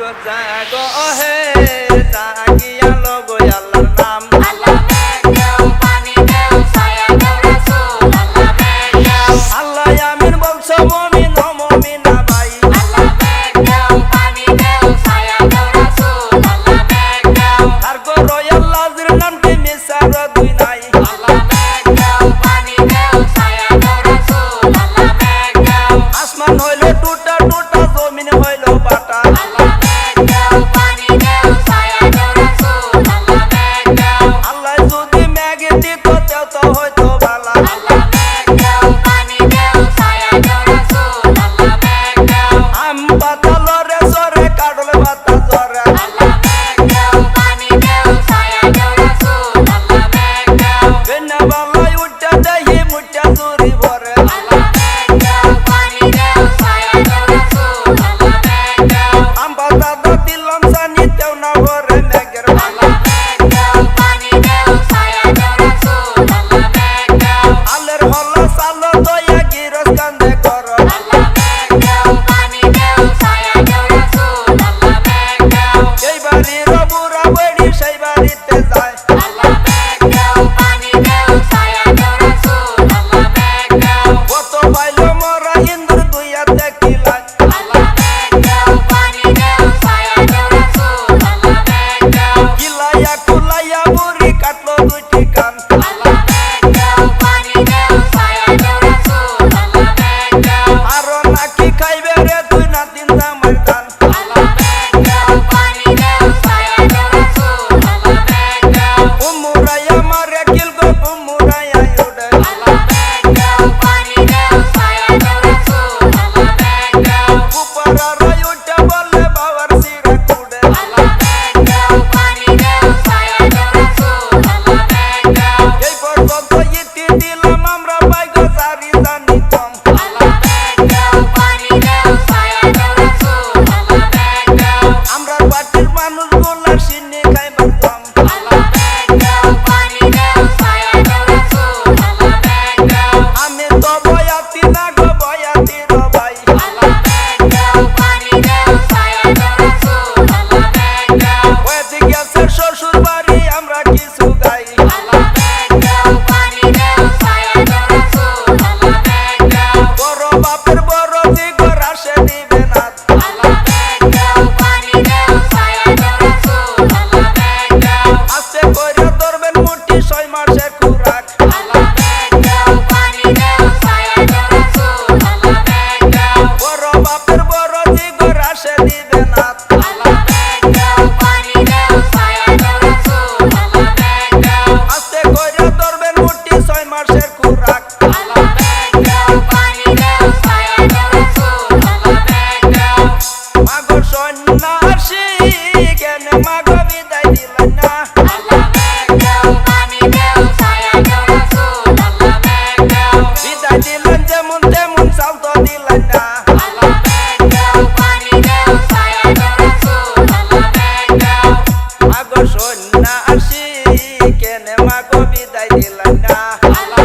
জাগো হে জাগিয়া লব আল্লাহর নাম আল্লাহ মেঘ দেও পানি দেও ছায়া দেও রাসূল আল্লাহ মেঘ দেও আল্লাহ আমিন বলছো মুমিন ও মুমিনা ভাই আল্লাহ মেঘ দেও পানি দেও ছায়া দেও রাসূল আল্লাহ মেঘ দেও আর গো আল্লাহর নামটি মিসার দুই নাই আল্লাহ মেঘ দেও পানি দেও ছায়া দেও রাসূল আল্লাহ মেঘ দেও আসমান হইল টুটা টুটা জমিন হইল বাটা আল্লাহ মেঘ দেও পানি দেও ছায়া দেও রাসূল আল্লাহ মেঘ দেও আল্লাহ যদি মেঘ দিত তেও তো হইতো ভালা আল্লাহ মেঘ দেও পানি দেও ছায়া দেও রাসূল আল্লাহ মেঘ দেও আম পাতা লরে সরে কাটলে পাতা জরে আল্লাহ মেঘ দেও পানি দেও ছায়া দেও রাসূল আল্লাহ মেঘ দেও বেনা বালাই উঠা দেহি মুঠা চুরি ভরে আল্লাহ মেঘ দেও পানি দেও ছায়া দেও রাসূল আল্লাহ মেঘ দেও আম পাতা তো দিলাম সানি তেও না ভরে মেঘের আল্লাহ মেঘ দেও পানি দেও ছায়া দেও রাসূল আল্লাহ মেঘ দেও আলের হলো সালো দয়া গিরস কান্দে করো আল্লাহ মেঘ দেও পানি দেও ছায়া দেও রাসূল আল্লাহ মেঘ দেও এই বাড়ির বুড়া বড়ি সেই বাড়িতে যায় আল্লাহ মেঘ দেও পানি দেও ছায়া দেও রাসূল আল্লাহ মেঘ দেও কত পাইলো মরা ইন্দুর দুই হাতে কিলাই আল্লাহ মেঘ দেও পানি দেও ছায়া দেও রাসূল আল্লাহ মেঘ দেও কিলাইয়া কুলাইয়া বুড়ি কাটলো দুইটি কান আল্লাহ মেঘ দেও পানি দেও ছায়া দেও রাসূল আল্লাহ মেঘ দেও আরো নাকি খাইবে রে তুই না তিন জামাই দান আল্লাহ মেঘ দেও পানি দেও ছায়া দেও রাসূল আল্লাহ মেঘ দেও উমুরাইয়া মারে কিল গো উমুরাইয়া উড়ে আল্লাহ মেঘ দেও পানি দেও ছায়া দেও রাসূল আল্লাহ মেঘ দেও উপরা রই উঠে বলে বাবার সিরে কুড়ে আল্লাহ মেঘ দেও পানি দেও ছায়া দেও রাসূল আল্লাহ মেঘ দেও এই পর্যন্ত ইতি দিলাম আমরা পাইগো সারি জানি কম আল্লাহ মেঘ দেও পানি দেও ছায়া দেও রাসূল আল্লাহ মেঘ দেও আমরা পাটির মানুষ গুলা সিন্নি খাইবার কম আল্লাহ মেঘ দেও পানি দেও ছায়া দেও রাসূল আল্লাহ মেঘ দেও আমি তো বয়াতি না গো বয়াতি র ভাই আল্লাহ মেঘ দেও পানি দেও ছায়া দেও রাসূল আল্লাহ মেঘ দেও ওইদিক গেছে শ্বশুর বাড়ি আমরা কিছু গাই আল্লাহ মেঘ দেও পানি দেও ছায়া দেও রাসূল আল্লাহ মেঘ দেও বড় বাপের বড় দিগর আসে দিবে না আল্লাহ মেঘ দেও পানি দেও ছায়া দেও রাসূল আল্লাহ মেঘ দেও আস্তে কইরা ধরবেন মুঠি 6 মাসের খুরাক আল্লাহ মেঘ দেও পানি দেও ছায়া দেও রাসূল আল্লাহ মেঘ দেও বড় বাপের বড় দিগর আসে দিবে না আল্লাহ মেঘ দেও পানি দেও ছায়া দেও রাসূল আল্লাহ মেঘ দেও আস্তে কইরা ধরবেন মুঠি 6 মাসের খুরাক আল্লাহ মেঘ দেও পানি দেও ছায়া দেও রাসূল আল্লাহ মেঘ দেও মাগো সন্ন্যাসী কেন মাগো বিদায় দিলেন না আল্লাহ মেঘ দেও পানি দেও ছায়া দেও রাসূল আল্লাহ মেঘ দেও বিদায় দিলেন যেমন তেমন চাল তো দিলেন না আল্লাহ মেঘ দেও পানি দেও ছায়া দেও রাসূল আল্লাহ মেঘ দেও মাগো সন্ন্যাসী কেন মাগো বিদায় দিলেন না আল্লাহ